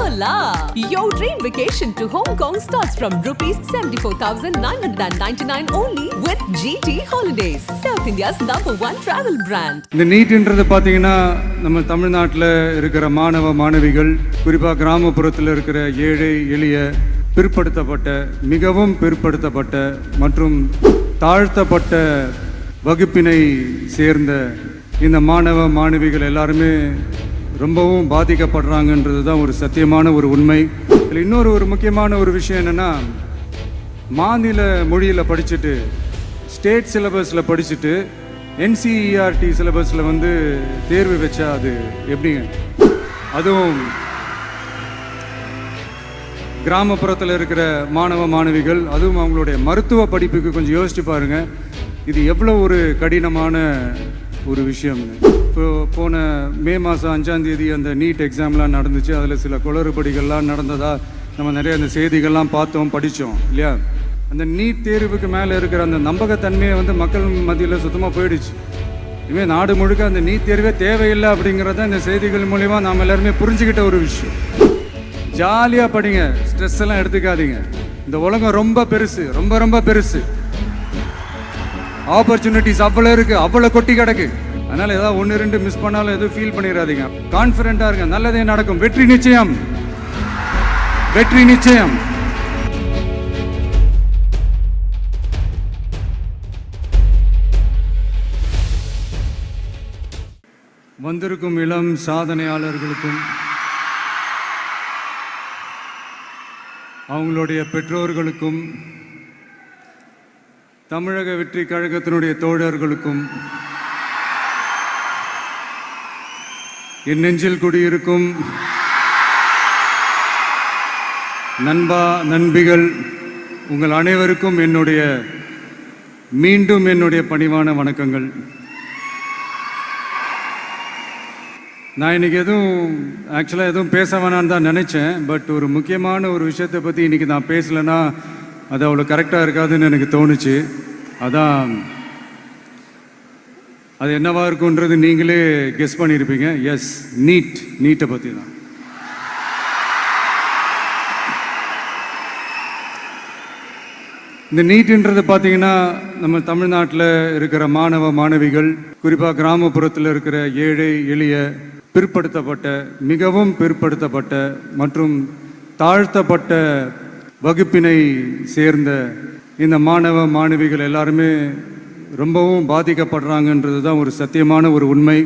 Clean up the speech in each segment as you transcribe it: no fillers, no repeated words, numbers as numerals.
Hola! Your dream vacation to Hong Kong starts from rupees 74,999 only with GT Holidays, South India's #1 travel brand. இந்த நீட்ன்றது பார்த்தீங்கன்னா நம்ம தமிழ்நாட்டில் இருக்கிற மாணவ மாணவிகள், குறிப்பாக கிராமப்புறத்தில் இருக்கிற ஏழை எளிய பிற்படுத்தப்பட்ட, மிகவும் பிற்படுத்தப்பட்ட மற்றும் தாழ்த்தப்பட்ட வகுப்பினை சேர்ந்த இந்த மாணவ மாணவிகள் எல்லாருமே ரொம்பவும் பாதிக்கப்படுறாங்கன்றது தான் ஒரு சத்தியமான ஒரு உண்மை. இதில் இன்னொரு முக்கியமான ஒரு விஷயம் என்னென்னா, மாநில மொழியில் படிச்சுட்டு ஸ்டேட் சிலபஸில் படிச்சுட்டு என்சிஇஆர்டி சிலபஸில் தேர்வு வச்சா அது எப்படிங்க? அதுவும் கிராமப்புறத்தில் இருக்கிற மாணவ மாணவிகள், அதுவும் அவங்களுடைய மருத்துவ படிப்புக்கு கொஞ்சம் யோசிச்சு பாருங்கள். இது எவ்வளோ ஒரு கடினமான ஒரு விஷயம். இப்போ போன மே மாதம் 5ஆம் தேதி அந்த நீட் எக்ஸாம்லாம் நடந்துச்சு. அதில் சில குளறுபடிகள்லாம் நடந்ததாக நம்ம நிறைய அந்த செய்திகள்லாம் பார்த்தோம், படித்தோம் இல்லையா? அந்த நீட் தேர்வுக்கு மேலே இருக்கிற அந்த நம்பகத்தன்மையை மக்கள் மத்தியில் சுத்தமாக போயிடுச்சு. இனிமேல் நாடு முழுக்க அந்த நீட் தேர்வே தேவையில்லை அப்படிங்கிறத இந்த செய்திகள் மூலிமா நாம் எல்லாருமே புரிஞ்சுக்கிட்ட ஒரு விஷயம். ஜாலியாக படிங்க, ஸ்ட்ரெஸ் எல்லாம் எடுத்துக்காதீங்க. இந்த உலகம் ரொம்ப பெருசு, ரொம்ப ரொம்ப பெருசு. ஆப்பர்ச்சுனிட்டிஸ் அவ்வளோ இருக்குது, அவ்வளோ கொட்டி கிடக்கு. அதனால் ஏதாவது 1-2 மிஸ் பண்ணாலும் எதுவும் ஃபீல் பண்ணிடாதீங்க. கான்ஃபிடென்ட்டாக இருங்க, நல்லதே நடக்கும். வெற்றி நிச்சயம், வெற்றி நிச்சயம். வந்திருக்கும் இளம் சாதனையாளர்களுக்கும் அவங்களுடைய பெற்றோர்களுக்கும் தமிழக வெற்றி கழகத்தினுடைய தோழர்களுக்கும் என் நெஞ்சில் குடியிருக்கும் நண்பா நண்பிகள் உங்கள் அனைவருக்கும் மீண்டும் என்னுடைய பணிவான வணக்கங்கள். நான் இன்றைக்கி ஆக்சுவலாக எதுவும் பேச வேணான்னு தான் நினச்சேன். பட் ஒரு முக்கியமான ஒரு விஷயத்தை பற்றி இன்றைக்கி நான் பேசலைன்னா அது அவ்வளோ கரெக்டாக இருக்காதுன்னு எனக்கு தோணுச்சு. அதான் அது என்னவா இருக்குன்றது நீங்களே கெஸ் பண்ணியிருப்பீங்க. எஸ், நீட்டை பற்றி தான். இந்த நீட்ன்றது பார்த்தீங்கன்னா நம்ம தமிழ்நாட்டில் இருக்கிற மாணவ மாணவிகள், குறிப்பாக கிராமப்புறத்தில் இருக்கிற ஏழை எளிய பிற்படுத்தப்பட்ட, மிகவும் பிற்படுத்தப்பட்ட மற்றும் தாழ்த்தப்பட்ட வகுப்பினை சேர்ந்த இந்த மாணவ மாணவிகள் எல்லாருமே ரொம்பவும் பாதிக்கப்படுறாங்கன்றது தான் ஒரு சத்தியமான ஒரு உண்மை.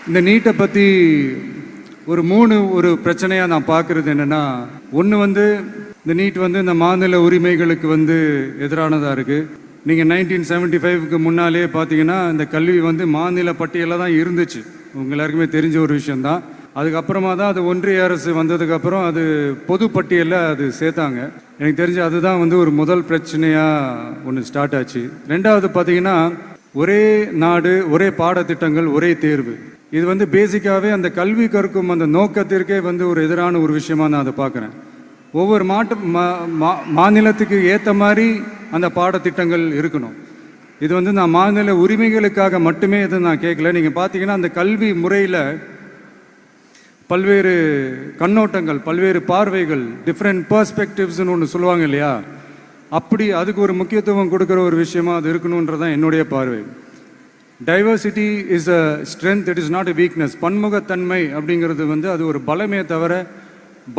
இந்த நீட்டை பற்றி ஒரு 3 பிரச்சனையாக நான் பார்க்குறது என்னென்னா, ஒன்று இந்த நீட் இந்த மாநில உரிமைகளுக்கு எதிரானதாக இருக்குது. நீங்கள் 1975க்கு முன்னாலே பார்த்தீங்கன்னா இந்த கல்வி மாநில பட்டியலில் தான் இருந்துச்சு. உங்கள் எல்லாருக்குமே தெரிஞ்ச ஒரு விஷயந்தான். அதுக்கப்புறமா தான் அது ஒன்றிய அரசு வந்ததுக்கப்புறம் அது பொது பட்டியலில் அது சேர்த்தாங்க. எனக்கு தெரிஞ்சு அதுதான் ஒரு முதல் பிரச்சனையாக ஒன்று ஸ்டார்ட் ஆச்சு. ரெண்டாவது பார்த்தீங்கன்னா, ஒரே நாடு, ஒரே பாடத்திட்டங்கள், ஒரே தேர்வு. இது பேசிக்காகவே அந்த கல்வி கற்கும் அந்த நோக்கத்திற்கே ஒரு எதிரான ஒரு விஷயமாக நான் அதை பார்க்குறேன். ஒவ்வொரு மாநிலத்துக்கு ஏற்ற மாதிரி அந்த பாடத்திட்டங்கள் இருக்கணும். இது நான் மாநில உரிமைகளுக்காக மட்டுமே நான் கேட்கல. நீங்கள் பார்த்தீங்கன்னா அந்த கல்வி முறையில் பல்வேறு கண்ணோட்டங்கள், பல்வேறு பார்வைகள், டிஃப்ரெண்ட் பர்ஸ்பெக்டிவ்ஸ்னு ஒன்று சொல்லுவாங்க இல்லையா? அப்படி அதுக்கு ஒரு முக்கியத்துவம் கொடுக்குற ஒரு விஷயமா அது இருக்கணுன்றதான் என்னுடைய பார்வை. Diversity is a strength, it is not a weakness. பன்முகத்தன்மை அப்படிங்கிறது அது ஒரு பலமே தவிர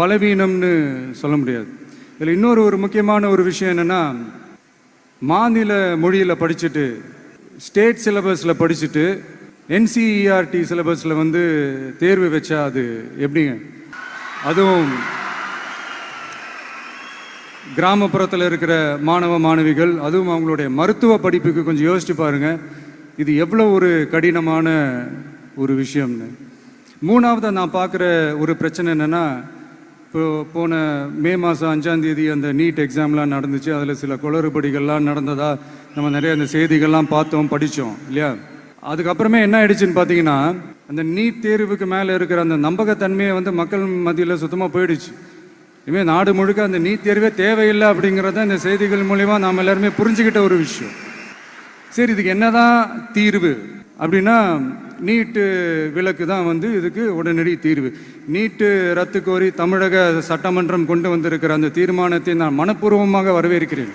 பலவீனம்னு சொல்ல முடியாது. இதில் இன்னொரு முக்கியமான ஒரு விஷயம் என்னென்னா, மாநில மொழியில் படிச்சுட்டு ஸ்டேட் சிலபஸில் படிச்சுட்டு என்சிஇஆர்டி சிலபஸில் தேர்வு வச்சா அது எப்படிங்க? அதுவும் கிராமப்புறத்தில் இருக்கிற மாணவ மாணவிகள், அதுவும் அவங்களுடைய மருத்துவ படிப்புக்கு கொஞ்சம் யோசிச்சு பாருங்கள். இது எவ்வளோ ஒரு கடினமான ஒரு விஷயம்னு. மூணாவது நான் பார்க்குற ஒரு பிரச்சனை என்னென்னா, இப்போ போன மே மாதம் 5ஆம் தேதி அந்த நீட் எக்ஸாம்லாம் நடந்துச்சு. அதில் சில குளறுபடிகள்லாம் நடந்ததாக நம்ம நிறைய அந்த செய்திகள்லாம் பார்த்தோம், படித்தோம் இல்லையா? அதுக்கப்புறமே என்ன ஆயிடுச்சுன்னு பார்த்தீங்கன்னா, அந்த நீட் தேர்வுக்கு மேலே இருக்கிற அந்த நம்பகத்தன்மையை மக்கள் மத்தியில் சுத்தமாக போயிடுச்சு. இனிமேல் நாடு முழுக்க அந்த நீட் தேர்வே தேவையில்லை அப்படிங்கிறத இந்த செய்திகள் மூலிமா நாம் எல்லாருமே புரிஞ்சுக்கிட்ட ஒரு விஷயம். சரி, இதுக்கு என்னதான் தீர்வு அப்படின்னா நீட்டு விலக்கு தான் வந்து இதுக்கு உடனடி தீர்வு. நீட்டு ரத்து கோரி தமிழக சட்டமன்றம் கொண்டு வந்திருக்கிற அந்த தீர்மானத்தை நான் மனப்பூர்வமாக வரவேற்கிறேன்.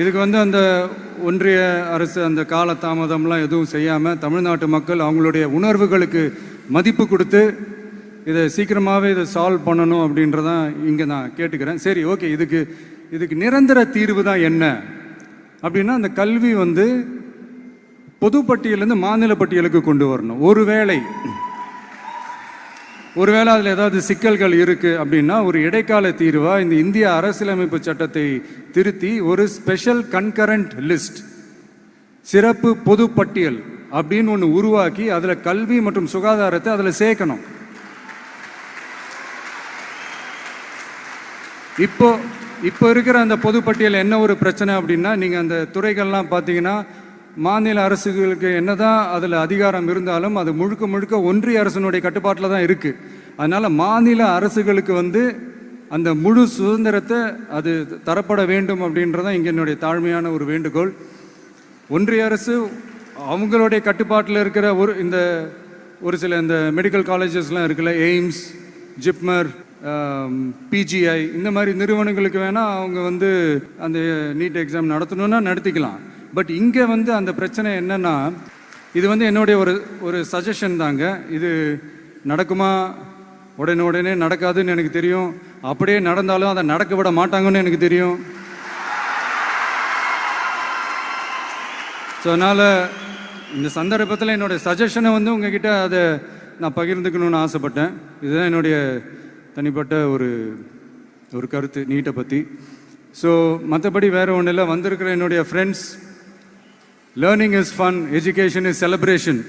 இதுக்கு வந்து அந்த ஒன்றிய அரசு அந்த கால தாமதம்லாம் எதுவும் செய்யாமல் தமிழ்நாட்டு மக்கள் அவங்களுடைய உணர்வுகளுக்கு மதிப்பு கொடுத்து இதை சீக்கிரமாகவே இதை சால்வ் பண்ணணும் அப்படின்றதான் இங்கே நான் கேட்டுக்கிறேன். சரி, ஓகே, இதுக்கு நிரந்தர தீர்வு தான் என்ன அப்படின்னா, அந்த கல்வி வந்து பொது பட்டியலேருந்து மாநில பட்டியலுக்கு கொண்டு வரணும். ஒருவேளை அதில் ஏதாவது சிக்கல்கள் இருக்குது அப்படின்னா ஒரு இடைக்கால தீர்வாக இந்த இந்திய அரசியலமைப்பு சட்டத்தை திருத்தி ஒரு ஸ்பெஷல் கன்கரண்ட் லிஸ்ட், சிறப்பு பொது பட்டியல் அப்படின்னு ஒன்று உருவாக்கி அதில் கல்வி மற்றும் சுகாதாரத்தை அதில் சேர்க்கணும். இப்போ இருக்கிற அந்த பொதுப்பட்டியல் என்ன ஒரு பிரச்சனை அப்படின்னா, நீங்கள் அந்த துறைகள்லாம் பார்த்தீங்கன்னா மாநில அரசுகளுக்கு என்னதான் அதில் அதிகாரம் இருந்தாலும் அது முழுக்க ஒன்றிய அரசினுடைய கட்டுப்பாட்டில் தான் இருக்குது. அதனால் மாநில அரசுகளுக்கு வந்து அந்த முழு சுதந்திரத்தை அது தரப்பட வேண்டும் அப்படின்றதான் இங்கே என்னுடைய தாழ்மையான ஒரு வேண்டுகோள். ஒன்றிய அரசு அவங்களுடைய கட்டுப்பாட்டில் இருக்கிற ஒரு சில இந்த மெடிக்கல் காலேஜஸ்லாம் இருக்குல்ல, எய்ம்ஸ், ஜிப்மர், பிஜிஐ, இந்த மாதிரி நிறுவனங்களுக்கு வேணால் அவங்க வந்து அந்த நீட் எக்ஸாம் நடத்தணுன்னா நடத்திக்கலாம். பட் இங்கே வந்து அந்த பிரச்சனை என்னன்னா, இது வந்து என்னுடைய ஒரு சஜஷன் தாங்க. இது நடக்குமா? உடனே நடக்காதுன்னு எனக்கு தெரியும். அப்படியே நடந்தாலும் அதை நடக்க விட மாட்டாங்கன்னு எனக்கு தெரியும். ஸோ அதனால் இந்த சந்தர்ப்பத்தில் என்னுடைய சஜஷனை வந்து உங்ககிட்ட அதை நான் பகிர்ந்துக்கணும்னு ஆசைப்பட்டேன். இதுதான் என்னுடைய தனிப்பட்ட ஒரு கருத்து நீட்டை பற்றி. ஸோ மற்றபடி வேறு ஒன்றும் இல்லை. வந்திருக்கிற என்னுடைய friends, learning is fun, education is celebration.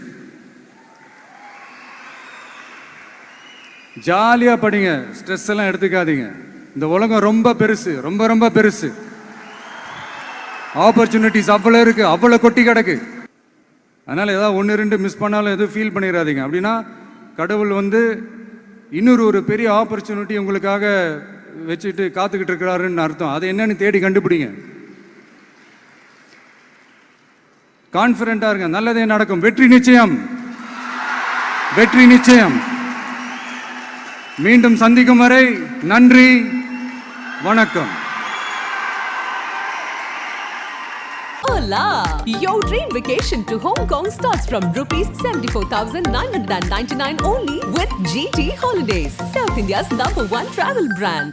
ஜாலியாக படிங்க, ஸ்ட்ரெஸ் எல்லாம் எடுத்துக்காதீங்க. இந்த உலகம் ரொம்ப பெருசு, ரொம்ப பெருசு. ஆப்பர்ச்சுனிட்டிஸ் அவ்வளோ இருக்குது, அவ்வளோ கொட்டி கிடக்கு. அதனால் ஏதாவது 1-2 மிஸ் பண்ணாலும் எதுவும் ஃபீல் பண்ணிடாதீங்க. அப்படின்னா கடவுள் வந்து இன்னொரு ஒரு பெரிய ஆப்பர்ச்சுனிட்டி உங்களுக்காக வச்சுட்டு காத்துக்கிட்டு இருக்கிறாருன்னு அர்த்தம். அது என்னன்னு தேடி கண்டுபிடிங்க. கான்ஃபிடென்ட்டாக இருங்க, நல்லதே நடக்கும். வெற்றி நிச்சயம், வெற்றி நிச்சயம். மீண்டும் சந்திக்கும் வரை நன்றி, வணக்கம். Hola! Your dream vacation to Hong Kong starts from rupees 74,999 only with GT Holidays, South India's #1 travel brand.